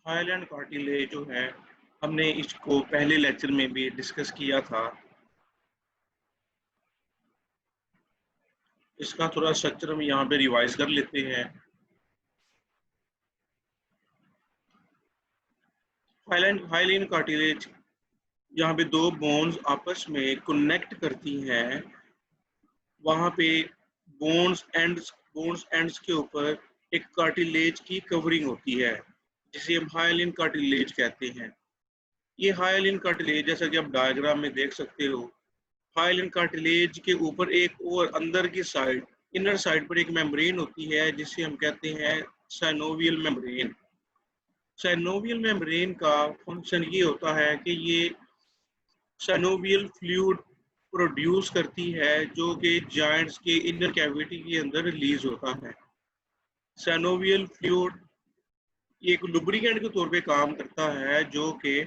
Highland cartilage जो है, हमने इसको पहले लेक्चर में भी डिस्कस किया था। इसका थोड़ा स्ट्रक्चर हम यहाँ पे रिवाइज कर लेते हैं। हाईलैंड कार्टिलेज यहाँ पे दो बोन्स आपस में कनेक्ट करती हैं, वहाँ पे बोन्स एंड्स के ऊपर एक कार्टिलेज की कवरिंग होती है, जिसे हम हाइलिन कार्टिलेज कहते हैं। ये हाइलिन कार्टिलेज, जैसा कि आप डायग्राम में देख सकते हो, हाइलिन कार्टिलेज के ऊपर एक और अंदर की साइड, इनर साइड पर एक मेम्ब्रेन होती है, जिसे हम कहते हैं साइनोवियल मेम्ब्रेन। साइनोवियल मेम्ब्रेन का फंक्शन ये होता है कि ये साइनोवियल फ्लूइड प्रोड्यूस करती है, जो कि जॉइंट्स के इनर कैविटी के अंदर रिलीज होता है। साइनोवियल फ्लूइड ये एक लुब्रिकेंट के तौर पे काम करता है, जो कि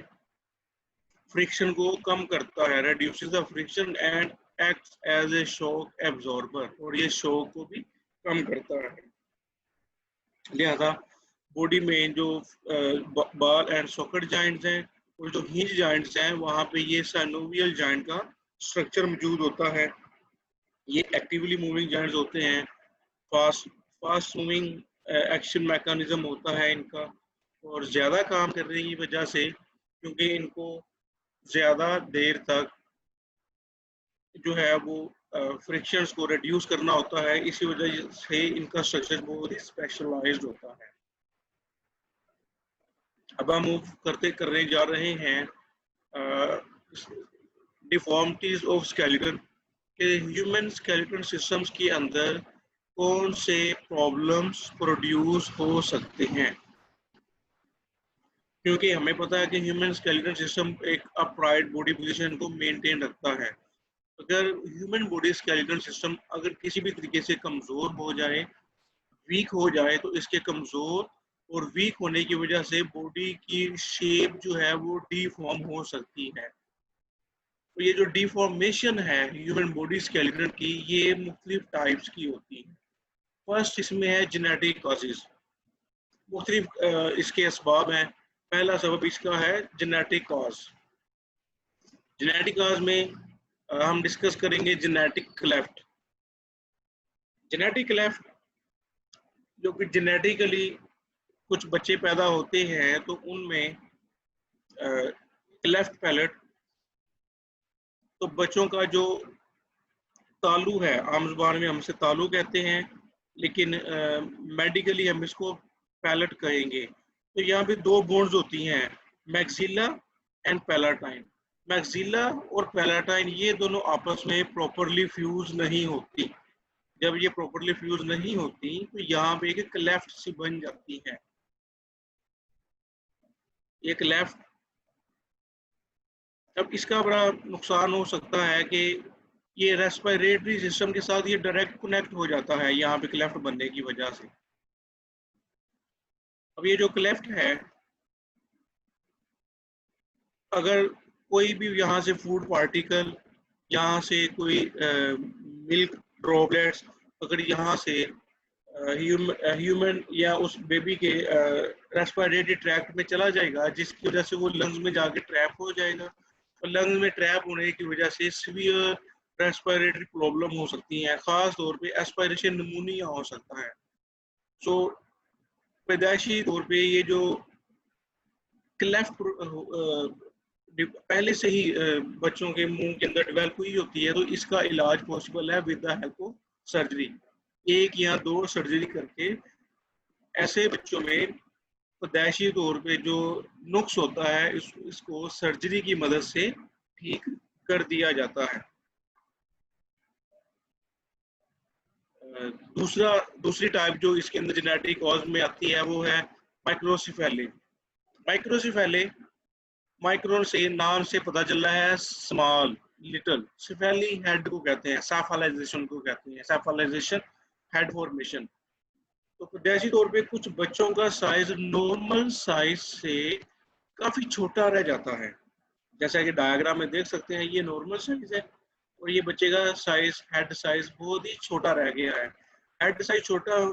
फ्रिक्शन को कम करता है, reduces the friction and acts as a shock absorber, और ये शॉक को भी कम करता है। लिहाजा बॉडी में जो बॉल एंड सॉकेट जॉइंट्स हैं और जो हिंज जॉइंट्स हैं, वहाँ पे ये साइनोवियल जॉइंट का स्ट्रक्चर मौजूद होता है। ये एक्टिवली मूविंग जॉइंट्स होते हैं, फास्ट मूविंग एक्शन मैकेनिज्म होता है इनका, और ज़्यादा काम करने की वजह से, क्योंकि इनको ज़्यादा देर तक जो है वो फ्रिक्शंस को रिड्यूस करना होता है, इसी वजह से इनका स्ट्रक्चर बहुत ही स्पेशलाइज्ड होता है। अब हम मूव करने जा रहे हैं डिफॉर्मिटीज ऑफ स्केलेटन के ह्यूमन स्केलेटन सिस्टम्स के अंदर कौन से प्रॉब्लम्स प्रोड्यूस हो सकते हैं। क्योंकि हमें पता है कि ह्यूमन स्केलेटन सिस्टम एक अपराइट बॉडी पोजीशन को मेंटेन रखता है। अगर ह्यूमन बॉडी स्केलेटन सिस्टम अगर किसी भी तरीके से कमज़ोर हो जाए, वीक हो जाए, तो इसके कमज़ोर और वीक होने की वजह से बॉडी की शेप जो है वो डीफॉर्म हो सकती है। तो ये जो डिफॉर्मेशन है ह्यूमन बॉडी स्केलेटन की, ये मुख्तलिफ टाइप्स की होती है। फर्स्ट इसमें है जेनेटिक कॉजेज। मुख्तलिफ इसके असबाब हैं। पहला सबब इसका है जेनेटिक कॉज। जेनेटिक कॉज में हम डिस्कस करेंगे जेनेटिक क्लेफ्ट। जेनेटिक क्लेफ्ट जो कि जेनेटिकली कुछ बच्चे पैदा होते हैं तो उनमें क्लेफ्ट पैलेट, तो बच्चों का जो तालू है, आम जुबान में हम इसे तालू कहते हैं, लेकिन मेडिकली हम इसको पैलेट कहेंगे। तो यहाँ पे दो बोन्स होती हैं, मैक्सिला एंड पैलाटाइन। मैक्सिला और पैलाटाइन ये दोनों आपस में प्रॉपरली फ्यूज नहीं होती। जब ये प्रॉपरली फ्यूज नहीं होती तो यहाँ पे एक क्लेफ्ट सी बन जाती है। एक क्लेफ्ट, अब इसका बड़ा नुकसान हो सकता है कि ये रेस्पिरेटरी सिस्टम के साथ ये डायरेक्ट कनेक्ट हो जाता है यहाँ पे क्लेफ्ट बनने की वजह से। अब ये जो क्लेफ्ट है, अगर कोई भी यहाँ से फूड पार्टिकल, यहाँ से कोई मिल्क ड्रॉपलेट्स अगर यहाँ से ह्यूमन या उस बेबी के रेस्पिरेटरी ट्रैक्ट में चला जाएगा, जिसकी वजह से वो लंग्स में जाके ट्रैप हो जाएगा, और लंग्स में ट्रैप होने की वजह से सीवियर रेस्पिरेटरी प्रॉब्लम हो सकती है, खास तौर पे एस्पायरेशन निमोनिया हो सकता है। सो पैदाइशी तौर पे ये जो क्लेफ्ट पहले से ही बच्चों के मुंह के अंदर डेवलप हुई होती है, तो इसका इलाज पॉसिबल है with the help of surgery. एक या दो सर्जरी करके ऐसे बच्चों में पैदाइशी तौर पे जो नुक्स होता है इसको सर्जरी की मदद से ठीक कर दिया जाता है। दूसरी टाइप जो इसके अंदर जेनेटिक कॉज में आती है वो है माइक्रोसिफेली। माइक्रोसिफेली, माइक्रोन से नाम से पता चल रहा है स्मॉल, लिटिल। सिफेली हेड को कहते हैं, सेफलाइजेशन को कहते हैं, सेफलाइजेशन हेड फॉर्मेशन। तो पैदाइशी तौर पे कुछ बच्चों का साइज नॉर्मल साइज से काफी छोटा रह जाता है, जैसा कि डायग्राम में देख सकते हैं, ये नॉर्मल साइज है और ये बच्चे का साइज, हेड साइज बहुत ही छोटा रह गया है। हेड साइज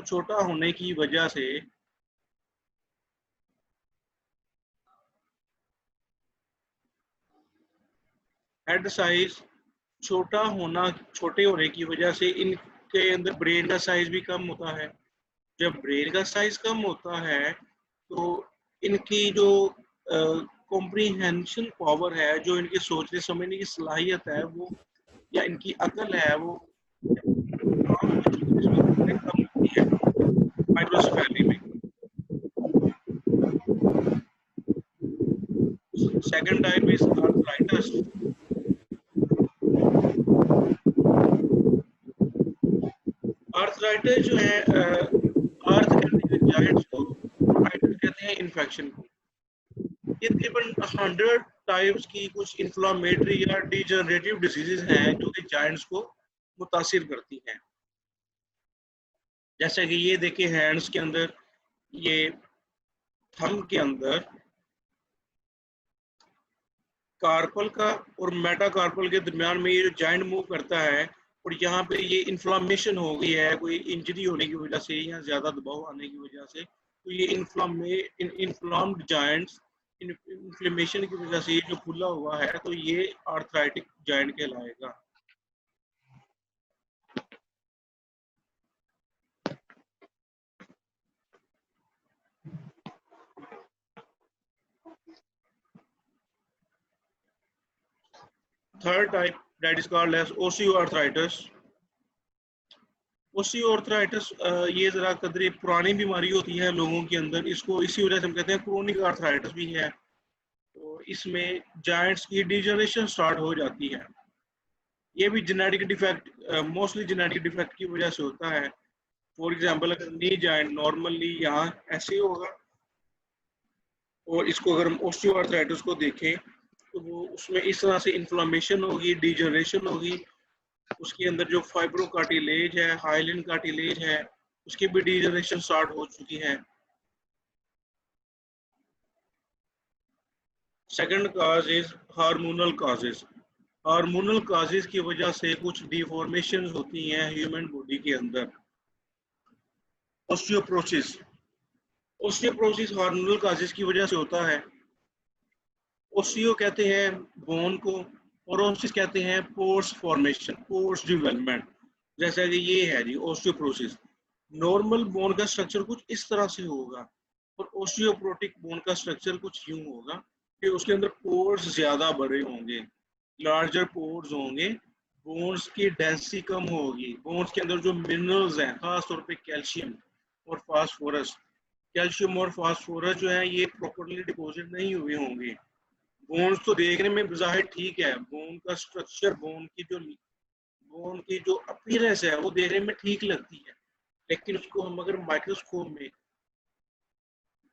छोटा होने की वजह से हेड साइज छोटे होने की वजह से इनके अंदर ब्रेन का साइज भी कम होता है। जब ब्रेन का साइज कम होता है तो इनकी जो कॉम्प्रीहेंशन पावर है, जो इनकी सोचने समझने की सलाहियत है, वो या इनकी अकल है, वो आम बच्चों की निस्बत में कम होती है माइक्रोसेफेली में। Second type is arthritis. Arthritis जो है, अर्थ कहते हैं जायंट्स को, राइटिस कहते हैं इन्फेक्शन को। ये तकरीबन 100 टाइप्स की कुछ इन्फ्लामेटरी या डिजनरेटिव डिजीजेज हैं जो कि जायंट्स को मुतासिर करती हैं। जैसे कि ये देखिए हैंड्स के अंदर, ये थंब के अंदर कार्पल का और मेटाकार्पल के दरमियान में ये जो जॉइंट मूव करता है, और यहाँ पे ये इन्फ्लामेशन हो गई है कोई इंजरी होने की वजह से या ज्यादा दबाव आने की वजह से, तो ये इन्फ्लाम्ड जॉइंट्स, इन्फ्लेमेशन की वजह से ये जो फूला हुआ है, तो ये आर्थराइटिक जॉइंट कहलाएगा। Third type that is called as osteoarthritis. Osteoarthritis ये जरा कदरे पुरानी बीमारी होती है लोगों के अंदर, इसको इसी वजह से हम कहते हैं क्रोनिक आर्थराइटिस भी है। तो इसमें जॉइंट्स की डिजनरेशन स्टार्ट हो जाती है। ये भी genetic defect, mostly genetic defect की वजह से होता है। फॉर एग्जांपल अगर नी जॉइंट नॉर्मली यहाँ ऐसे होगा, और इसको अगर हम ओस्टियोआर्थराइटिस को देखें तो वो उसमें इस तरह से इन्फ्लामेशन होगी, डिजनरेशन होगी। उसके अंदर जो फाइब्रो कार्टिलेज है, हाइलिन कार्टिलेज है, उसकी भी डिजनरेशन स्टार्ट हो चुकी है। Second cause is hormonal causes. Hormonal causes की वजह से कुछ डिफॉर्मेशन होती हैं ह्यूमन बॉडी के अंदर। ऑस्टियोप्रोसिस, ऑस्टियोप्रोसिस हार्मोनल काजेस की वजह से होता है। ओसियो कहते हैं बोन को, पोरोसिस कहते हैं पोर्स फॉर्मेशन, पोर्स डेवलपमेंट। जैसा कि ये है जी ओस्टियोप्रोसिस, नॉर्मल बोन का स्ट्रक्चर कुछ इस तरह से होगा, और ओस्टियोप्रोटिक बोन का स्ट्रक्चर कुछ यूं होगा कि उसके अंदर पोर्स ज्यादा बड़े होंगे, लार्जर पोर्स होंगे, बोन्स की डेंसिटी कम होगी, बोन्स के अंदर जो मिनरल्स हैं, खासतौर पे कैल्शियम और फास्फोरस, कैल्शियम और फास्फोरस जो है ये प्रॉपरली डिपोजिट नहीं हुए होंगे। बोन्स तो देखने में बज़ाहिर ठीक है, बोन का स्ट्रक्चर, बोन की जो अपीयरेंस है वो देखने में ठीक लगती है, लेकिन उसको हम अगर माइक्रोस्कोप में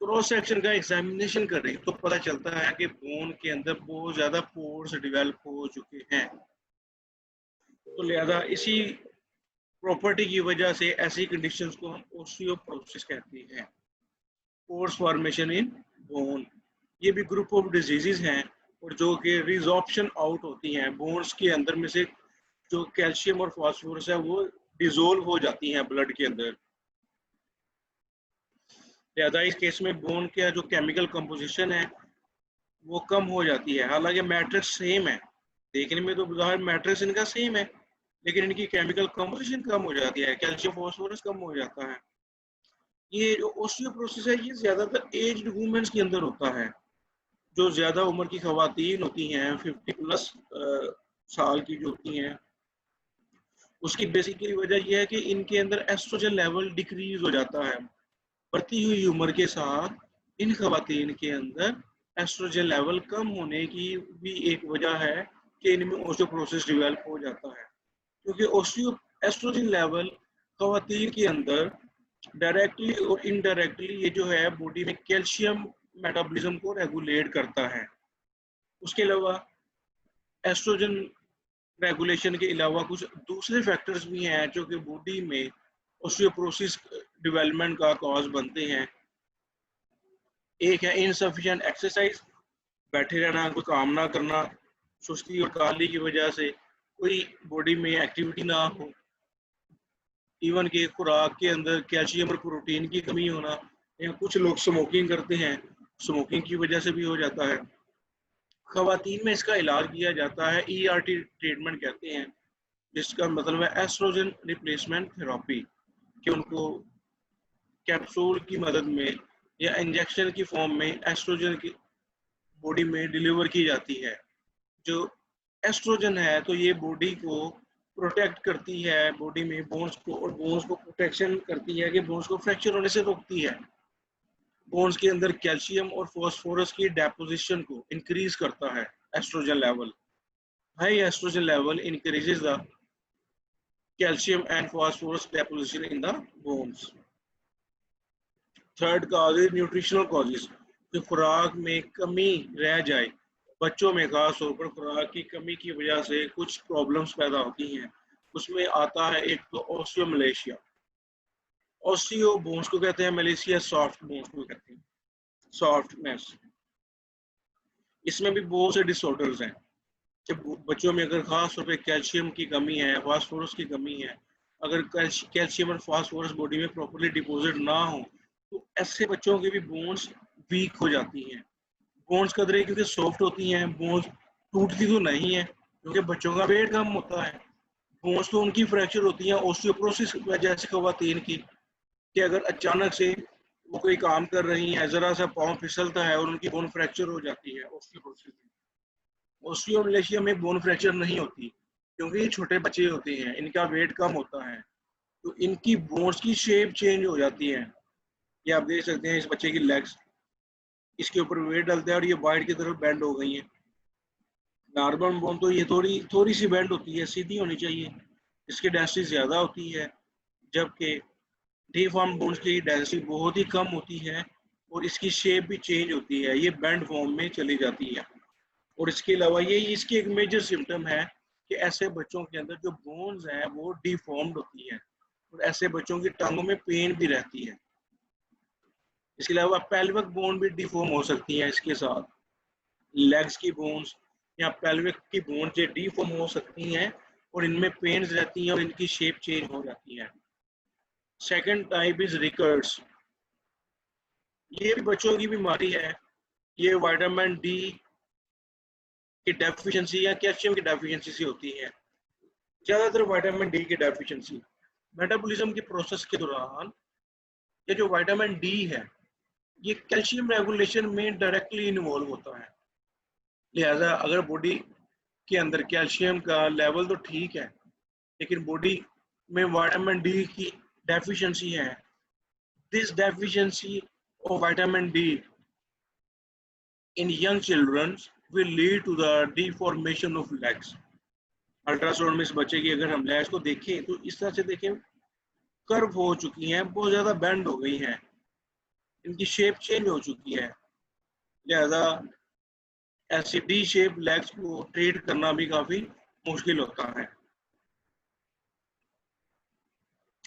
क्रॉस सेक्शन का एग्जामिनेशन करें तो पता चलता है कि बोन के अंदर बहुत ज्यादा पोर्स डेवलप हो चुके हैं। तो लिहाजा इसी प्रॉपर्टी की वजह से ऐसी कंडीशंस को हम ओस्टियोपोरोसिस कहते हैं, पोर्स फॉर्मेशन इन बोन। ये भी ग्रुप ऑफ डिजीजेज हैं, और जो कि रिजॉर्प्शन आउट होती हैं बोन्स के अंदर में से, जो कैल्शियम और फास्फोरस है वो डिजोल्व हो जाती हैं ब्लड के अंदर। लिहाजा इस केस में बोन का जो केमिकल कंपोजिशन है वो कम हो जाती है। हालांकि मैट्रिक्स सेम है, देखने में तो बाहर मैट्रिक्स इनका सेम है, लेकिन इनकी केमिकल कंपोजिशन कम हो जाती है, कैल्शियम फास्फोरस कम हो जाता है। ये जो ओस्टियोपोरोसिस है ये ज्यादातर एज्ड वुमेन्स के अंदर होता है, जो ज्यादा उम्र की खवातीन होती हैं, 50+ साल की जो होती हैं। उसकी बेसिकली वजह यह है कि इनके अंदर एस्ट्रोजन लेवल डिक्रीज हो जाता है। बढ़ती हुई उम्र के साथ इन खवातीन के अंदर एस्ट्रोजन लेवल कम होने की भी एक वजह है कि इनमें ओस्टियोपोरोसिस डेवलप हो जाता है, क्योंकि एस्ट्रोजन लेवल खवातीन के अंदर डायरेक्टली और इनडायरेक्टली ये जो है बॉडी में कैल्शियम मेटाबॉलिज्म को रेगुलेट करता है। उसके अलावा एस्ट्रोजन रेगुलेशन के अलावा कुछ दूसरे फैक्टर्स भी हैं जो कि बॉडी में ओस्टियोपोरोसिस डेवलपमेंट का कॉज बनते हैं। एक है इनसफिशिएंट एक्सरसाइज, बैठे रहना, कोई काम ना करना, सुस्ती और काहली की वजह से कोई बॉडी में एक्टिविटी ना हो, इवन के खुराक के अंदर कैल्शियम और प्रोटीन की कमी होना, या कुछ लोग स्मोकिंग करते हैं, स्मोकिंग की वजह से भी हो जाता है। खवातीन में इसका इलाज किया जाता है, ERT ट्रीटमेंट कहते हैं, जिसका मतलब है एस्ट्रोजन रिप्लेसमेंट थेरेपी, कि उनको कैप्सूल की मदद में या इंजेक्शन की फॉर्म में एस्ट्रोजन की बॉडी में डिलीवर की जाती है। जो एस्ट्रोजन है तो ये बॉडी को प्रोटेक्ट करती है, बॉडी में बोन्स को, और बोन्स को प्रोटेक्शन करती है कि बोन्स को फ्रैक्चर होने से रोकती है। बोन्स के अंदर कैल्शियम और फॉस्फोरस की डेपोजिशन को इंक्रीज करता है oestrogen level. High oestrogen level increases the calcium and phosphorus deposition in the bones. Third cause is nutritional causes, कि खुराक में कमी रह जाए। बच्चों में खास तौर पर खुराक की कमी की वजह से कुछ प्रॉब्लम्स पैदा होती हैं। उसमें आता है एक तो ऑस्टियोमलेशिया। ऑस्टियो बोन्स को कहते हैं, मलेशिया सॉफ्ट बोन्स को कहते हैं, सॉफ्टनेस। इसमें भी बहुत से डिसऑर्डर्स हैं। जब बच्चों में अगर खास तौर पे कैल्शियम की कमी है, फास्फोरस की कमी है, अगर कैल्शियम और फास्फोरस बॉडी में प्रॉपर्ली डिपॉजिट ना हो, तो ऐसे बच्चों की भी बोन्स वीक हो जाती हैं। बोन्स कदरे क्योंकि सॉफ्ट होती हैं, बोन्स टूटती तो नहीं है, क्योंकि बच्चों का वेट कम होता है। बोन्स तो उनकी फ्रैक्चर होती हैं ऑस्टियोपोरोसिस की वजह से, खवातीन की, कि अगर अचानक से वो कोई काम कर रही हैं, जरा सा पाँव फिसलता है और उनकी बोन फ्रैक्चर हो जाती है ऑस्टियोपोरोसिस में। ऑस्टियोमलेशिया में बोन फ्रैक्चर नहीं होती, क्योंकि ये छोटे बच्चे होते हैं, इनका वेट कम होता है, तो इनकी बोन्स की शेप चेंज हो जाती है। ये आप देख सकते हैं इस बच्चे की लेग्स, इसके ऊपर वेट डलता है और ये वाइड की तरफ बेंड हो गई है। नॉर्मल बोन तो ये थोड़ी थोड़ी सी बेंड होती है, सीधी होनी चाहिए, इसकी डेंसिटी ज़्यादा होती है, जबकि डीफॉर्म बोन्स की डेंसिटी बहुत ही कम होती है और इसकी शेप भी चेंज होती है, ये बेंड फॉर्म में चली जाती है। और इसके अलावा ये इसकी एक मेजर सिम्टम है कि ऐसे बच्चों के अंदर जो बोन्स हैं वो डिफॉर्म्ड होती है, और ऐसे बच्चों की टांगों में पेन भी रहती है। इसके अलावा पेल्विक बोन भी डिफॉर्म हो सकती है, इसके साथ लेग्स की बोन्स या पेल्विक की बोन्स ये डिफॉर्म हो सकती हैं और इनमें पेन्स रहती हैं और इनकी शेप चेंज हो जाती है। Second type is rickets. ये भी बच्चों की बीमारी है, ये विटामिन डी की डेफिशिएंसी या कैल्शियम की डेफिशिएंसी से होती है। ज्यादातर विटामिन डी की डेफिशिएंसी मेटाबॉलिज्म के प्रोसेस के दौरान, ये जो विटामिन डी है ये कैल्शियम रेगुलेशन में डायरेक्टली इन्वॉल्व होता है। लिहाजा अगर बॉडी के अंदर कैल्शियम का लेवल तो ठीक है, लेकिन बॉडी में विटामिन डी की डेफिशिएंसी है, this deficiency of vitamin D in young children will lead to the deformation of legs. Ultrasound में इस बच्चे की अगर हम लेग्स को देखें तो इस तरह से देखें, कर्व हो चुकी हैं, बहुत ज़्यादा बेंड हो गई हैं, इनकी शेप चेंज हो चुकी है। लिहाजा ऐसी डी शेप लेग्स को ट्रीट करना भी काफ़ी मुश्किल होता है।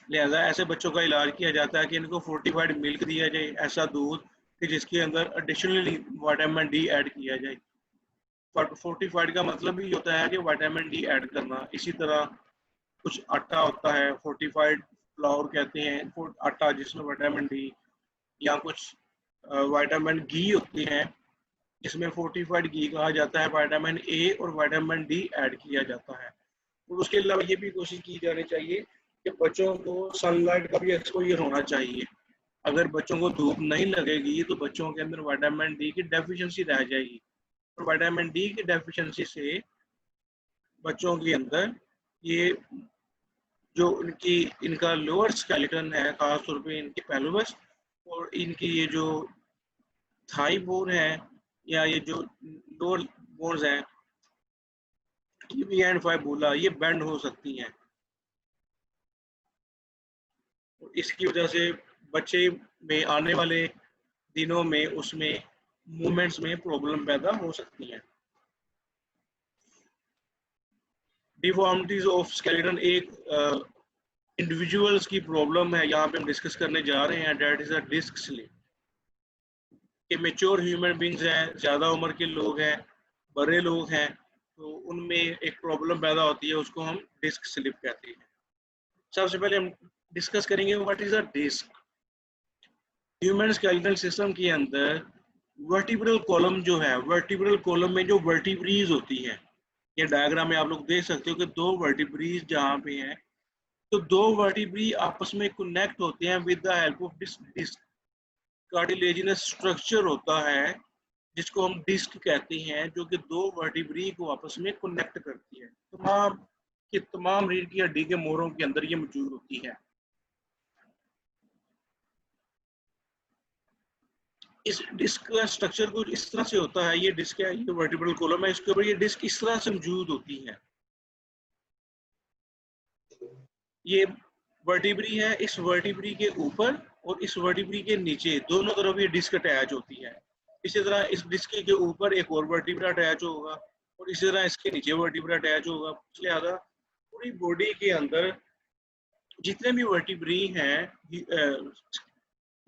लिहाजा ऐसे बच्चों का इलाज किया जाता है कि इनको फोर्टिफाइड मिल्क दिया जाए, ऐसा दूध कि जिसके अंदर एडिशनली विटामिन डी ऐड किया जाए। फोर्टिफाइड का मतलब ही होता है कि विटामिन डी ऐड करना। इसी तरह कुछ आटा होता है, फोर्टिफाइड फ्लावर कहते हैं आटा जिसमें विटामिन डी, या कुछ विटामिन घी होती हैं जिसमें फोर्टिफाइड घी कहा जाता है, विटामिन ए और विटामिन डी ऐड किया जाता है। और उसके अलावा ये भी कोशिश की जानी चाहिए कि बच्चों को सनलाइट का भी एक्सपोजर होना चाहिए। अगर बच्चों को धूप नहीं लगेगी तो बच्चों के अंदर विटामिन डी की डेफिशिएंसी रह जाएगी, और विटामिन डी की डेफिशिएंसी से बच्चों के अंदर ये जो इनका लोअर स्केलेटन है, खासतौर पे इनकी पेल्विस और इनकी ये जो थाई बोन है या ये जो लोअर बोन्स हैं, टीबी एंड फाइबुला, ये बेंड हो सकती हैं। इसकी वजह से बच्चे में आने वाले दिनों में उसमें मूवमेंट्स में प्रॉब्लम पैदा हो सकती है। डिफॉर्मिटीज ऑफ स्केलेटन एक इंडिविजुअल्स की प्रॉब्लम है, यहाँ पे हम डिस्कस करने जा रहे हैं, that is a disc slip. कि मेच्योर ह्यूमन बींग्स हैं, ज़्यादा उम्र के लोग हैं, बड़े लोग हैं, तो उनमें एक प्रॉब्लम पैदा होती है, उसको हम डिस्क स्लिप कहते हैं। सबसे पहले हम डिस्कस करेंगे what is a disc. Human skeletal system के अंदर वर्टिब्रल कॉलम जो है, वर्टिब्रल कॉलम में जो वर्टिब्रीज होती है, ये डायग्राम में आप लोग देख सकते हो कि दो वर्टिब्रीज जहाँ पे हैं, तो दो वर्टिब्री आपस में कनेक्ट होते हैं with the help of disc. Cartilaginous structure होता है जिसको हम डिस्क कहते हैं, जो कि दो वर्टिब्री को आपस में कनेक्ट करती है। तमाम रीढ़ की हड्डी के मोरों के अंदर ये मौजूद होती है। इस डिस्क का स्ट्रक्चर कुछ इस तरह से होता है, ये डिस्क है, ये वर्टिब्रल कॉलम है, इसके ऊपर ये डिस्क इस तरह से मौजूद होती है। ये वर्टिब्री है, इस वर्टिब्री के ऊपर और इस वर्टिब्री के नीचे दोनों तरफ ये डिस्क अटैच होती है। इसी तरह इस डिस्क के ऊपर एक और वर्टिब्रा अटैच होगा और इसी तरह इसके नीचे वर्टिब्रा अटैच होगा। लिहाजा पूरी बॉडी के अंदर जितने भी वर्टिब्री हैं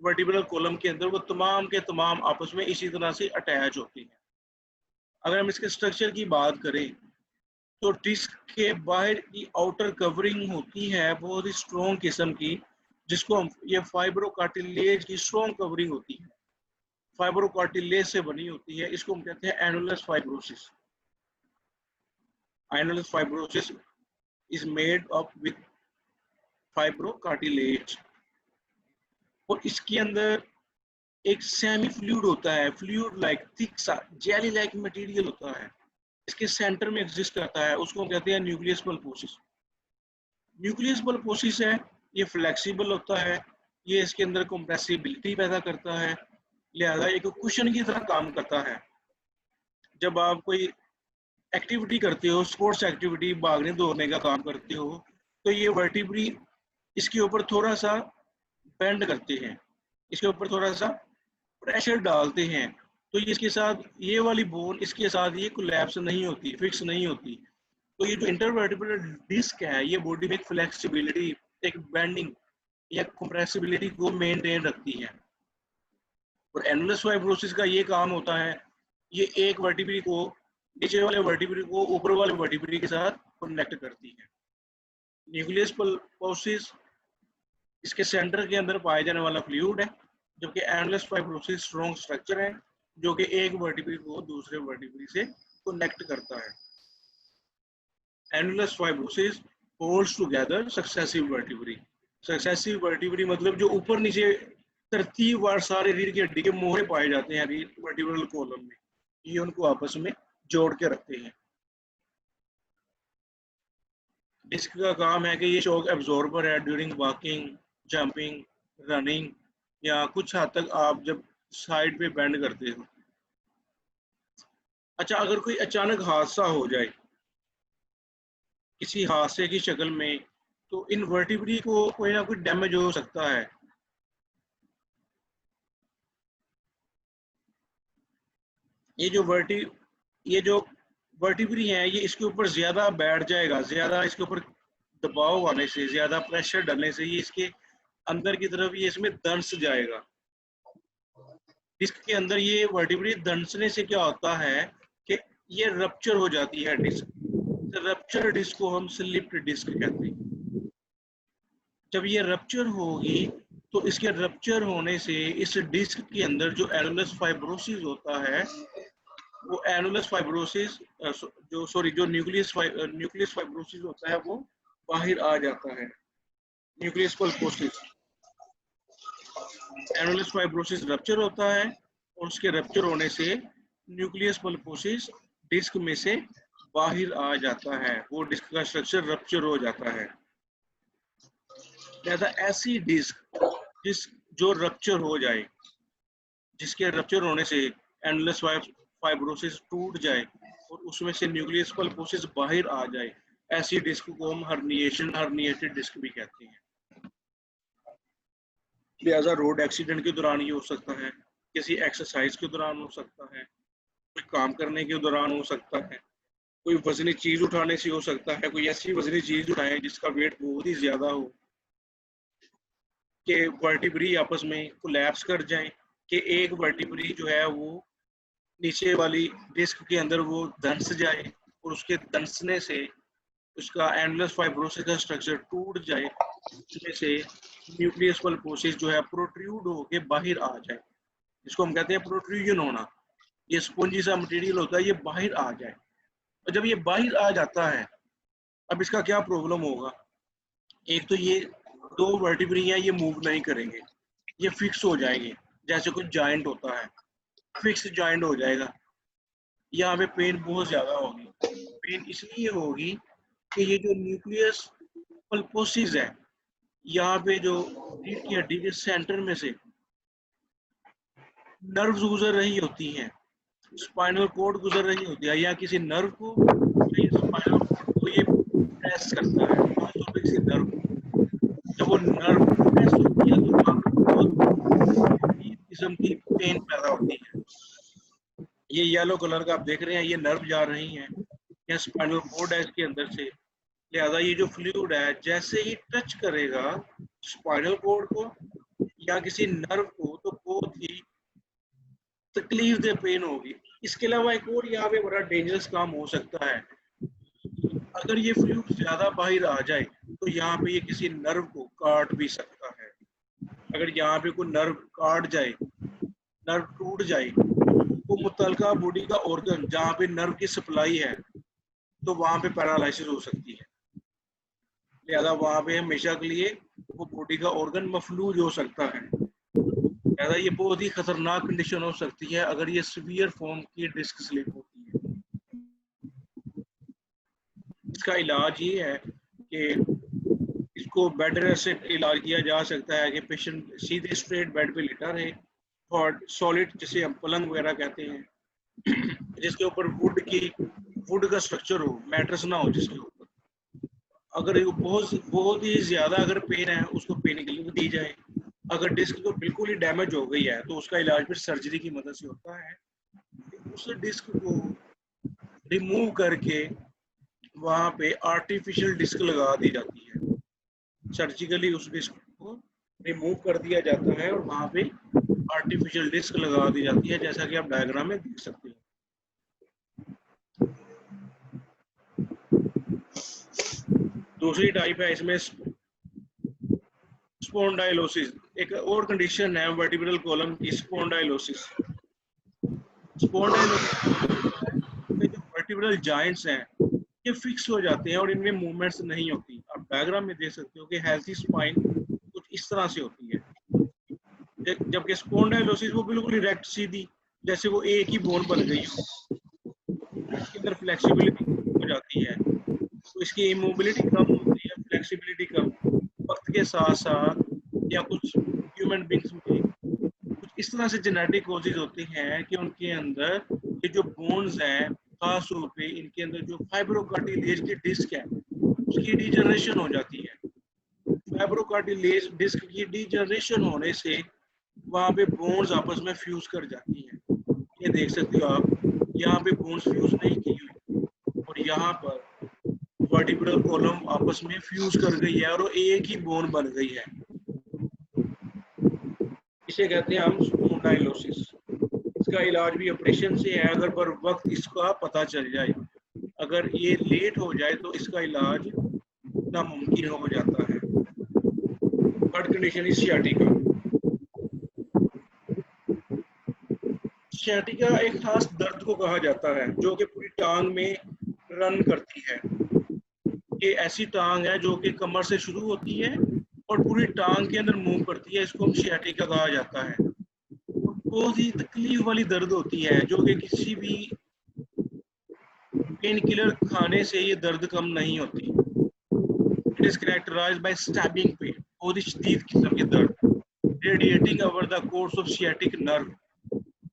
वर्टिब्रल कॉलम के अंदर, वो तमाम के तमाम आपस में इसी तरह से अटैच होती हैं। अगर हम इसके स्ट्रक्चर की बात करें तो डिस्क के बाहर की आउटर कवरिंग होती है बहुत ही स्ट्रॉन्ग किस्म की, जिसको हम ये फाइब्रोकार्टिलेज की स्ट्रॉन्ग कवरिंग होती है, फाइब्रोकार्टिलेज से बनी होती है। इसको हम कहते हैं annulus fibrosis. Annulus fibrosis is made up with fibrocartilage. और इसके अंदर एक सेमी फ्लूइड होता है, फ्लूइड लाइक थिक सा जेली लाइक मटेरियल होता है, इसके सेंटर में एग्जिस्ट करता है, उसको कहते हैं न्यूक्लियस पल्पोसिस। न्यूक्लियस पल्पोसिस है, ये फ्लेक्सिबल होता है, ये इसके अंदर कंप्रेसिबिलिटी पैदा करता है, लिहाजा एक कुशन की तरह काम करता है। जब आप कोई एक्टिविटी करते हो, स्पोर्ट्स एक्टिविटी, भागने दौड़ने का काम करते हो, तो ये वर्टिब्री इसके ऊपर थोड़ा सा बेंड करते हैं, इसके ऊपर थोड़ा सा प्रेशर डालते हैं, तो इसके साथ ये वाली बोन इसके साथ ये कोलैप्स नहीं होती, फिक्स नहीं होती। तो ये जो इंटरवर्टिब्रल डिस्क है, ये बॉडी में एक फ्लेक्सिबिलिटी, एक बेंडिंग या कंप्रेसिबिलिटी को मेंटेन रखती है। और एनुलस फाइब्रोसिस का ये काम होता है, ये एक वर्टिब्री को नीचे वाले वर्टिब्री को ऊपर वाले वर्टिब्री के साथ कनेक्ट करती है। न्यूक्लियस पल्पोसिस इसके सेंटर के अंदर पाए जाने वाला फ्लूइड है, जबकि एनुलस फाइब्रोसिस स्ट्रॉन्ग स्ट्रक्चर है जो कि एक वर्टिब्री को दूसरे वर्टिब्री से कनेक्ट करता है। Annulus fibrosis holds together successive vertebrae. Successive vertebrae मतलब जो ऊपर नीचे तरतीबवार सारे रीढ़ की हड्डी के मोहरे पाए जाते हैं वर्टिब्रल कॉलम में, ये उनको आपस में जोड़ के रखते हैं। डिस्क का काम है कि ये शॉक एब्जॉर्बर है ड्यूरिंग वॉकिंग, जंपिंग, रनिंग, या कुछ हद तक आप जब साइड पे बेंड करते हो। अच्छा, अगर कोई अचानक हादसा हो जाए किसी हादसे की शक्ल में, तो इन वर्टिब्री को कोई ना कोई डैमेज हो सकता है। ये जो वर्टिब्री है, ये इसके ऊपर ज्यादा बैठ जाएगा, ज्यादा इसके ऊपर दबाव आने से, ज्यादा प्रेशर डालने से ये इसके अंदर की तरफ ये इसमें दंस जाएगा। डिस्क के अंदर ये वर्टिब्री दंसने से क्या होता है कि ये रप्चर हो जाती है डिस्क। रप्चर डिस्क को हम स्लिप्ड डिस्क कहते हैं। जब ये रप्चर होगी तो इसके रप्चर होने से इस डिस्क के अंदर जो एनुलस फाइब्रोसिस होता है, वो एनुलस फाइब्रोसिस जो न्यूक्लियस फाइब्रोसिस होता है, वो बाहर आ जाता है। न्यूक्लियस पल्पोसिस, एनुलस फाइब्रोसिस रप्चर होता है और उसके रप्चर होने से न्यूक्लियस पल्पोसिस डिस्क में से बाहर आ जाता है, वो डिस्क का स्ट्रक्चर रप्चर हो जाता है। लिहाजा ऐसी डिस्क जो रप्चर हो जाए, जिसके रप्चर होने से एनुलस फाइब्रोसिस टूट जाए और उसमें से न्यूक्लियस पल्पोसिस बाहर आ जाए, ऐसी डिस्क को हम हर्निएटेड डिस्क भी कहते हैं। लिहाजा रोड एक्सीडेंट के दौरान ये हो सकता है, किसी एक्सरसाइज के दौरान हो सकता है, कोई काम करने के दौरान हो सकता है, कोई वजनी चीज उठाने से हो सकता है, कोई ऐसी वजनी चीज उठाए जिसका वेट बहुत ही ज्यादा हो कि वर्टिब्री आपस में कोलैप्स कर जाए, कि एक वर्टिब्री जो है वो नीचे वाली डिस्क के अंदर वो दंस जाए और उसके दंसने से उसका एनुलस फाइब्रोसिस का स्ट्रक्चर टूट जाए, इसमें से न्यूक्लियस पल्पोसिस जो है प्रोट्रूड होके बाहर आ जाए। जिसको हम कहते हैं प्रोट्रूजन होना। ये स्पंजी सा मटेरियल होता है, ये बाहर आ जाए। और जब ये बाहर आ जाता है, अब इसका क्या प्रॉब्लम होगा? एक तो ये दो वर्टिब्री हैं, ये मूव नहीं करेंगे, ये फिक्स हो जाएंगे, जैसे कुछ जॉइंट होता है, फिक्स जॉइंट हो जाएगा। यहाँ पे पेन बहुत ज्यादा होगी। पेन इसलिए होगी कि ये जो न्यूक्लियस पल्पोसिस है, यहाँ पे जो रीढ़ की हड्डी के सेंटर में से नर्व्स गुजर रही होती हैं, स्पाइनल कोड गुजर रही होती है, या किसी नर्व को, या स्पाइनल कोड को ये प्रेस करता है, खासतौर पे किसी नर्व को। जब वो नर्व प्रेस होती है तो वहाँ पे बहुत किस्म की पेन पैदा होती है। ये येलो कलर का आप देख रहे हैं, ये नर्व जा रही हैं, या स्पाइनल कोड है इसके अंदर से। लिहाजा ये जो फ्लूइड है जैसे ही टच करेगा स्पाइनल कोड को या किसी नर्व को, तो बहुत ही तकलीफ दे पेन होगी। इसके अलावा एक और यहाँ पे बड़ा डेंजरस काम हो सकता है, अगर ये फ्लूइड ज्यादा बाहर आ जाए तो यहाँ पे ये किसी नर्व को काट भी सकता है। अगर यहाँ पे कोई नर्व काट जाए, नर्व टूट जाए, तो मुतलका बॉडी का ऑर्गन जहाँ पे नर्व की सप्लाई है, तो वहां पे पैरालिसिस हो सकती है। लिहाजा वहां पे हमेशा के लिए वो बॉडी का ऑर्गन मफलूज हो सकता है। लिहाजा ये बहुत ही खतरनाक कंडीशन हो सकती है अगर ये सीवियर फॉर्म की डिस्क स्लिप होती है। इसका इलाज ये है कि इसको बेड रेस्ट से इलाज किया जा सकता है कि पेशेंट सीधे स्ट्रेट बेड पे लेटा रहे, और सॉलिड जिसे हम पलंग वगैरह कहते हैं, जिसके ऊपर वुड का स्ट्रक्चर हो, मैट्रेस ना हो जिसके ऊपर। अगर बहुत ही ज्यादा अगर पेन है, उसको पेन किलर दी जाए। अगर डिस्क तो बिल्कुल ही डैमेज हो गई है तो उसका इलाज फिर सर्जरी की मदद से होता है। उस डिस्क को रिमूव करके वहां पे आर्टिफिशियल डिस्क लगा दी जाती है। सर्जिकली उस डिस्क को रिमूव कर दिया जाता है और वहां पे आर्टिफिशियल डिस्क लगा दी जाती है, जैसा कि आप डायग्राम में देख सकते हैं। दूसरी टाइप है इसमें स्पॉन्डाइलोसिस। एक और कंडीशन है वर्टिब्रल कॉलम की, स्पॉन्डाइलोसिस। स्पॉन्डाइलोसिस में जो वर्टिब्रल जॉइंट्स हैं ये फिक्स हो जाते हैं और इनमें मूवमेंट्स नहीं होती। आप डायग्राम में देख सकते हो कि हेल्थी स्पाइन कुछ इस तरह से होती है, जबकि स्पॉन्डाइलोसिस वो बिल्कुल डायरेक्ट सीधी, जैसे वो एक ही बोन बन गई हो। इसके अंदर फ्लेक्सिबिलिटी हो जाती है, तो इसकी इमोबिलिटी कम होती है, फ्लेक्सिबिलिटी कम। वक्त के साथ साथ या कुछ ह्यूमन बींग्स में कुछ इस तरह से जेनेटिक कॉजेज होते हैं कि उनके अंदर ये जो बोन्स हैं, खास तौर पे इनके अंदर जो फाइब्रोकार्टिलेज की डिस्क है उसकी डिजनरेशन हो जाती है। फाइब्रोकार्टिलेज डिस्क की डिजनरेशन होने से वहां पे बोन्स आपस में फ्यूज कर जाती हैं। ये देख सकते हो आप, यहाँ पे बोन्स फ्यूज नहीं की हुई और यहाँ पर वर्टिब्रल कॉलम आपस में फ्यूज कर गई है और एक ही बोन बन गई है। इसे कहते हैं हम स्पॉन्डाइलोसिस। इसका इलाज भी ऑपरेशन से है अगर पर वक्त इसका पता चल जाए। अगर ये लेट हो जाए तो इसका इलाज नामुमकिन हो जाता है। Third condition is sciatica. Sciatica एक खास दर्द को कहा जाता है जो कि पूरी टांग में रन करती है। ये ऐसी टांग है जो कि कमर से शुरू होती है और पूरी टांग के अंदर मूव करती है। इसको हम सियाटिका कहा जाता है। बहुत ही तकलीफ वाली दर्द होती है जो कि किसी भी पेन किलर खाने से ये दर्द कम नहीं होती। It is characterized by stabbing pain, बहुत ही शदीद किस्म की दर्द, radiating over the course of sciatic nerve,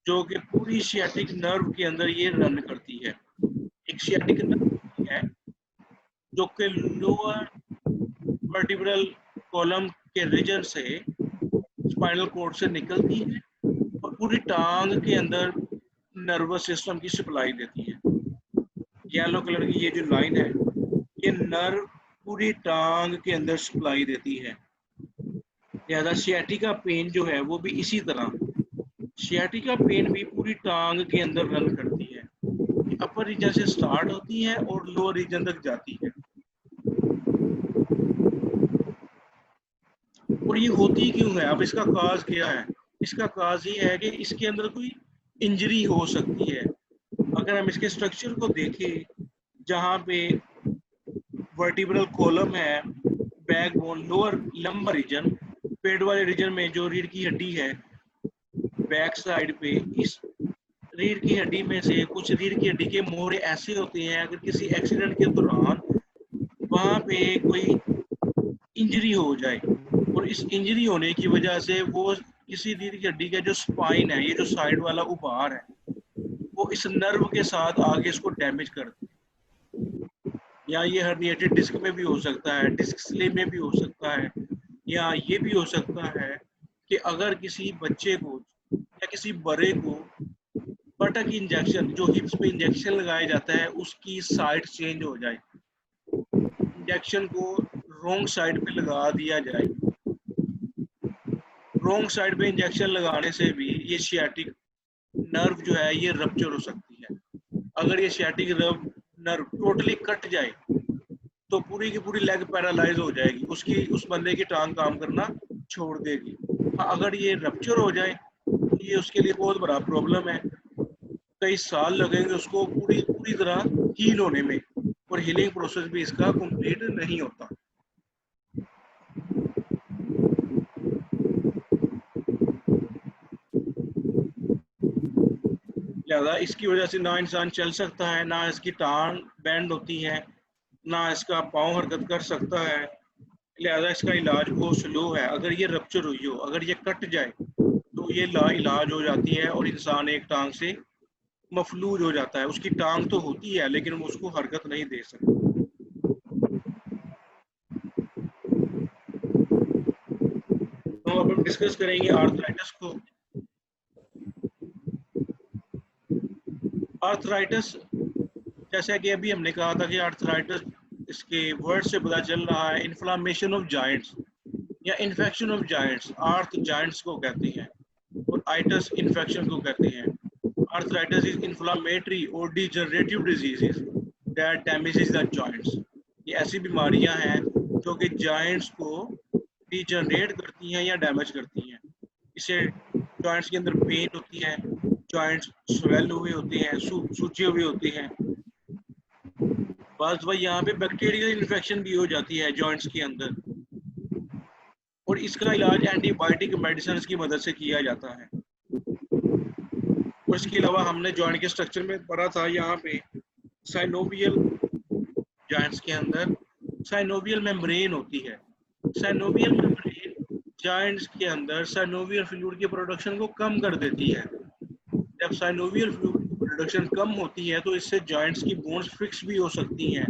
जो कि पूरी सियाटिक नर्व के अंदर ये रन करती है। एक सियाटिक नर्व है जो कि लोअर वर्टिब्रल कॉलम के रीजन से स्पाइनल कोड से निकलती है और पूरी टांग के अंदर नर्वस सिस्टम की सप्लाई देती है। येलो कलर की ये जो लाइन है, ये नर्व पूरी टांग के अंदर सप्लाई देती है। लिहाजा सियाटिका पेन जो है वो भी इसी तरह, सियाटिका पेन भी पूरी टांग के अंदर रन करती है। अपर रीजन से स्टार्ट होती है और लोअर रीजन तक जाती है। और ये होती क्यों है? अब इसका काज क्या है? इसका काज ये है कि इसके अंदर कोई इंजरी हो सकती है। अगर हम इसके स्ट्रक्चर को देखें, जहाँ पे वर्टिब्रल कॉलम है, बैकबोन, लोअर लंबर रीजन, पेट वाले रीजन में जो रीढ़ की हड्डी है, बैक साइड पे इस रीढ़ की हड्डी में से कुछ रीढ़ की हड्डी के मोहरे ऐसे होते हैं, अगर किसी एक्सीडेंट के दौरान वहां पे कोई इंजरी हो जाए और इस इंजरी होने की वजह से वो किसी रीढ़ की हड्डी का जो स्पाइन है, ये जो साइड वाला उभार है, वो इस नर्व के साथ आगे इसको डैमेज कर दे। या ये हर्निएटेड डिस्क में भी हो सकता है, डिस्क स्लिप में भी हो सकता है, या ये भी हो सकता है कि अगर किसी बच्चे को या किसी बड़े को बटक इंजेक्शन, जो हिप्स पे इंजेक्शन लगाया जाता है, उसकी साइड चेंज हो जाए, इंजेक्शन को रॉन्ग साइड पे लगा दिया जाए। रॉन्ग साइड पे इंजेक्शन लगाने से भी ये सियाटिक नर्व जो है ये रप्चर हो सकती है। अगर ये सियाटिक नर्व टोटली कट जाए तो पूरी की पूरी लेग पैरालाइज हो जाएगी, उसकी उस बंदे की टांग काम करना छोड़ देगी। अगर ये रप्चर हो जाए तो ये उसके लिए बहुत बड़ा प्रॉब्लम है, कई साल लगेंगे उसको पूरी पूरी तरह हील होने में, और हीलिंग प्रोसेस भी इसका कंप्लीट नहीं होता। लिहाजा इसकी वजह से ना इंसान चल सकता है, ना इसकी टांग बेंड होती है, ना इसका पाँव हरकत कर सकता है। लिहाजा इसका इलाज बहुत स्लो है। अगर ये रप्चर हुई हो, अगर ये कट जाए तो ये लाइलाज हो जाती है और इंसान एक टांग से मफलूज हो जाता है। उसकी टांग तो होती है लेकिन वो उसको हरकत नहीं दे सकती। तो अब हम डिस्कस करेंगे आर्थराइटिस को। आर्थराइटिस, जैसा कि अभी हमने कहा था कि आर्थराइटिस, इसके वर्ड से पता चल रहा है इन्फ्लामेशन ऑफ जॉइंट्स या इन्फेक्शन ऑफ जॉइंट्स। आर्थ जॉइंट्स को कहते हैं और आइटस इन्फेक्शन को कहते हैं। आर्थराइटिस इज इन्फ्लामेटरी और degenerative diseases that damages the joints. ये ऐसी बीमारियां हैं जो कि जॉइंट्स को डिजनरेट करती हैं या डैमेज करती हैं। इसे जॉइंट्स के अंदर पेन होती है, जॉइंट्स स्वेल हुए होते हैं, सूजे हुए होते हैं। बस वही यहाँ पे बैक्टीरियल इन्फेक्शन भी हो जाती है जॉइंट्स के अंदर, और इसका इलाज एंटीबायोटिक मेडिसिन की मदद से किया जाता है। और इसके अलावा हमने जॉइंट के स्ट्रक्चर में पढ़ा था, यहाँ पे साइनोवियल जॉइंट्स के अंदर साइनोवियल मेम्ब्रेन होती है। साइनोवियल मेम्ब्रेन जॉइंट्स के अंदर साइनोवियल फ्लूइड की प्रोडक्शन को कम कर देती है। जब साइनोवियल फ्लूइड की प्रोडक्शन कम होती है तो इससे जॉइंट्स की बोन्स फिक्स भी हो सकती हैं,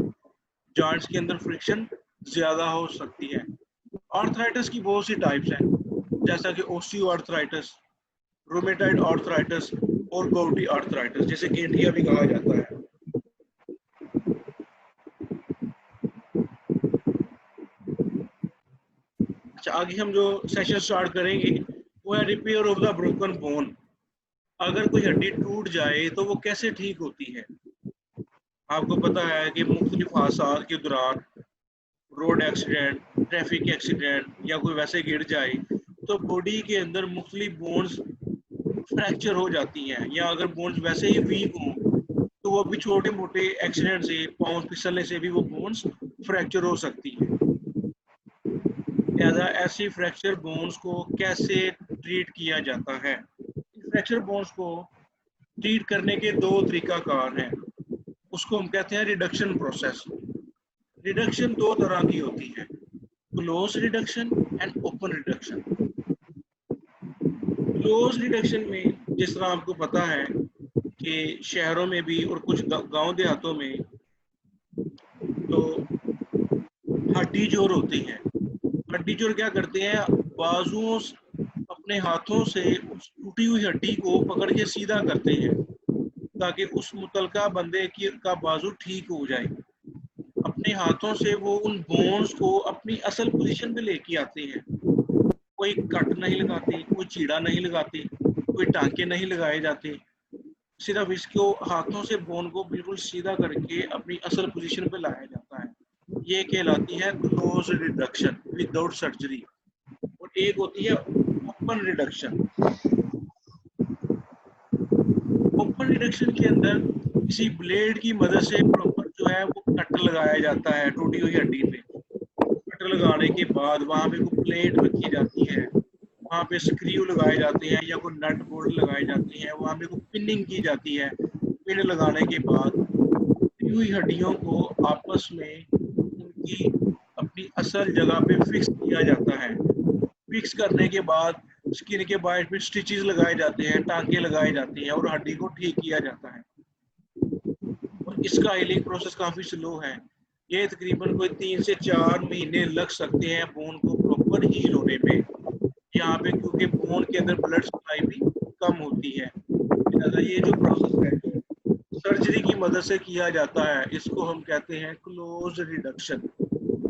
जॉइंट्स के अंदर फ्रिक्शन ज्यादा हो सकती है। आर्थराइटिस की बहुत सी टाइप्स हैं, जैसा कि ओस्टियोआर्थराइटिस, रोमेटाइड आर्थराइटिस और गॉउटी आर्थराइटिस, जिसे गेंठिया भी कहा जाता है। अच्छा, आगे हम जो सेशन स्टार्ट करेंगे वो है repair of the broken bone. अगर कोई हड्डी टूट जाए तो वो कैसे ठीक होती है। आपको पता है कि मुख्तलिफ हादसात के दौरान, रोड एक्सीडेंट, ट्रैफिक एक्सीडेंट या कोई वैसे गिर जाए तो बॉडी के अंदर मुख्तलिफ बोन्स फ्रैक्चर हो जाती हैं, या अगर बोन्स वैसे ही वीक हों तो वो भी छोटे मोटे एक्सीडेंट से, पाँव फिसलने से भी वो बोन्स फ्रैक्चर हो सकती है। लिहाजा ऐसी फ्रैक्चर बोन्स को कैसे ट्रीट किया जाता है। फ्रैक्चर बोन्स को ट्रीट करने के दो तरीकाकार हैं। उसको हम कहते हैं रिडक्शन प्रोसेस। रिडक्शन दो तरह की होती है, close reduction and open reduction. Close reduction में, जिस तरह आपको पता है कि शहरों में भी और कुछ गांव देहातों में तो हड्डी जोड़ होती है। हड्डी जोड़ क्या करते हैं, बाजुओं अपने हाथों से उस टूटी हुई हड्डी को पकड़ के सीधा करते हैं ताकि उस मुतलका बंदे की का बाजू ठीक हो जाए। अपने हाथों से वो उन बोन्स को अपनी असल पोजीशन पे लेके आते हैं। कोई कट नहीं लगाते, कोई चीड़ा नहीं लगाते, कोई टांके नहीं लगाए जाते, सिर्फ इसको हाथों से बोन को बिल्कुल सीधा करके अपनी असल पोजीशन पे लाया जाता है। ये कहलाती है क्लोज रिडक्शन विदाउट सर्जरी। और एक होती है ओपन रिडक्शन। ओपन रिडक्शन के अंदर किसी ब्लेड की मदद से प्रॉपर जो है वो कट लगाया जाता है टूटी हुई हड्डी पे। कट लगाने के बाद वहाँ पे कोई प्लेट रखी जाती है, वहाँ पे स्क्रू लगाए जाते हैं या कोई नट बोल्ट लगाए जाते हैं, वहाँ पे कोई पिनिंग की जाती है। पिन लगाने के बाद टूटी हुई हड्डियों को आपस में उनकी अपनी असल जगह पे फिक्स किया जाता है। फिक्स करने के बाद स्किन के बाहर फिर स्टिचेस लगाए जाते हैं, टांके लगाए जाते हैं और हड्डी को ठीक किया जाता है। और इसका हीलिंग प्रोसेस काफ़ी स्लो है। ये तकरीबन कोई 3 से 4 महीने लग सकते हैं बोन को प्रॉपर हील होने पे। यहाँ पे क्योंकि बोन के अंदर ब्लड सप्लाई भी कम होती है, लिहाजा ये जो प्रोसेस है सर्जरी की मदद से किया जाता है। इसको हम कहते हैं close reduction,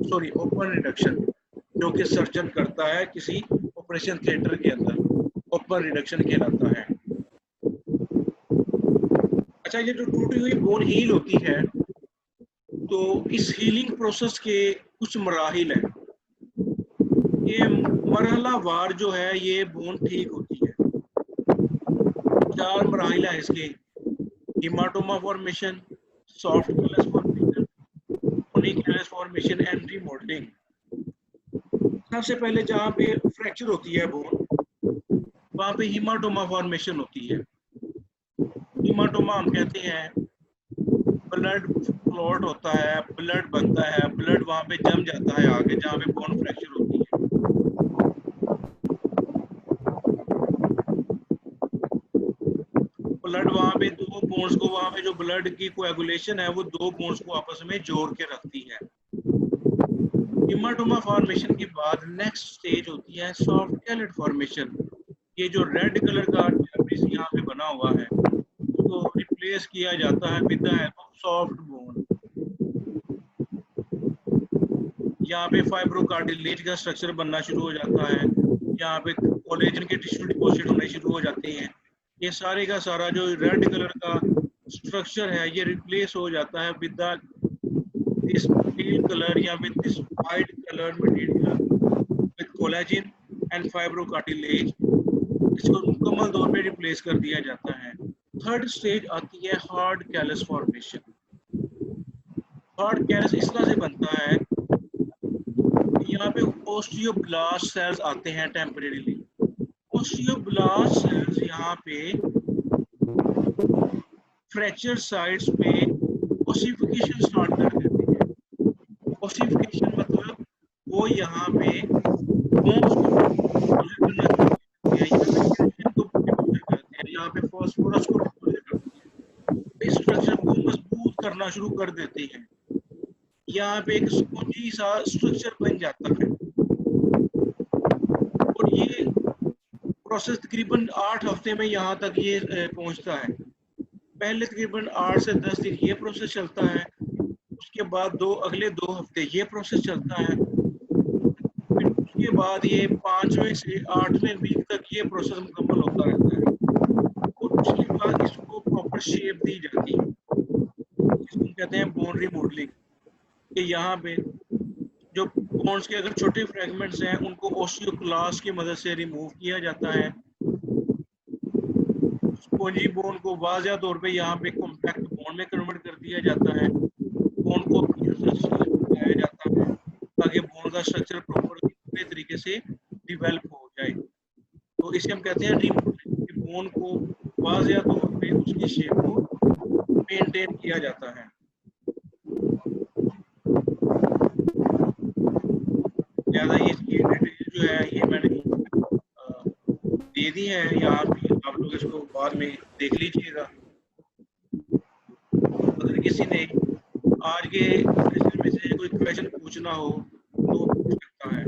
sorry open reduction, जो कि सर्जन करता है किसी ऑपरेशन थिएटर के अंदर, ओपन रिडक्शन कहलाता है। अच्छा, ये जो टूटी हुई बोन हील होती है तो इस हीलिंग प्रोसेस के कुछ मराहिल हैं। ये मरहला वार जो है ये बोन ठीक होती है। 4 मराहिल है इसके: haematoma formation, soft callus formation, bony callus formation and remodelling. सबसे पहले जहाँ पे फ्रैक्चर होती है बोन, वहाँ पे हेमाटोमा फॉर्मेशन होती है। हेमाटोमा हम कहते हैं ब्लड क्लॉट होता है, ब्लड बनता है, ब्लड वहाँ पे जम जाता है आगे जहाँ पे बोन फ्रैक्चर होती है। ब्लड वहाँ पे दो बोन्स को, वहाँ पे जो ब्लड की कोएगुलेशन है वो दो बोन्स को आपस में जोड़ के रखती है। हेमाटोमा फॉर्मेशन के बाद नेक्स्ट स्टेज होती है सॉफ्ट कैलेट फॉर्मेशन। ये जो रेड कलर का डेब्रिस यहाँ पे बना हुआ है उसको रिप्लेस किया जाता है with the help of soft bone. यहाँ पे फाइब्रोकार्टिलेज का स्ट्रक्चर बनना शुरू हो जाता है, यहाँ पे कोलेजन के टिश्यू डिपॉजिट होने शुरू हो जाते हैं। ये सारे का सारा जो रेड कलर का स्ट्रक्चर है ये रिप्लेस हो जाता है विद दिस पेल कलर या with this white colour material with collagen and fibrocartilage. इसको मुकम्मल तौर पे रिप्लेस कर दिया जाता है। थर्ड स्टेज आती है hard callus formation. Hard callus इस तरह से बनता है, यहाँ पे ओस्टियोब्लास्ट सेल्स आते हैं टेम्परेरीली। ओस्टियोब्लास्ट सेल्स यहाँ पे फ्रैक्चर साइट्स पे ओसिफिकेशन स्टार्ट कर देते हैं। ओसिफिकेशन मतलब वो यहाँ पे बोन्स को डिपॉजिट करना शुरू करते हैं, यहाँ पे कैल्शियम को डिपॉजिट करते हैं, यहाँ पे फास्फोरस को डिपॉजिट करते हैं, इस स्ट्रक्चर को मजबूत करना शुरू कर देते हैं। यहाँ पे एक स्पंजी सा स्ट्रक्चर बन जाता है और ये प्रोसेस तकरीबन 8 हफ्ते में यहाँ तक ये पहुँचता है। पहले तकरीबन 8 से 10 दिन ये प्रोसेस चलता है, उसके बाद अगले 2 हफ्ते ये प्रोसेस चलता है, फिर उसके बाद ये 5वें से 8वें वीक तक ये प्रोसेस मुकम्मल होता रहता है और उसके बाद इसको प्रॉपर शेप दी जाती है, इसको कहते हैं बोन रिमॉडलिंग। कि यहाँ पे जो बोन्स के अगर छोटे फ्रेगमेंट्स हैं उनको ओस्टियोक्लास्ट की मदद से रिमूव किया जाता है। स्पॉन्जी बोन को वाज़िया तौर पे यहाँ पे कॉम्पैक्ट बोन में कन्वर्ट कर दिया जाता है। बोन को बनाया जाता है ताकि बोन का स्ट्रक्चर प्रॉपर पूरे तरीके से डिवेल्प हो जाए। तो इसे हम कहते हैं रिमॉडलिंग, कि बोन को वाज़िया तौर पे उसकी शेप को मेंटेन किया जाता है। लिहाजा ये डिटेल जो है ये मैंने दे दी है, यहाँ पे आप लोग इसको बाद में देख लीजिएगा। अगर किसी ने आज के सेशन में से कोई क्वेश्चन पूछना हो तो पूछ सकता है।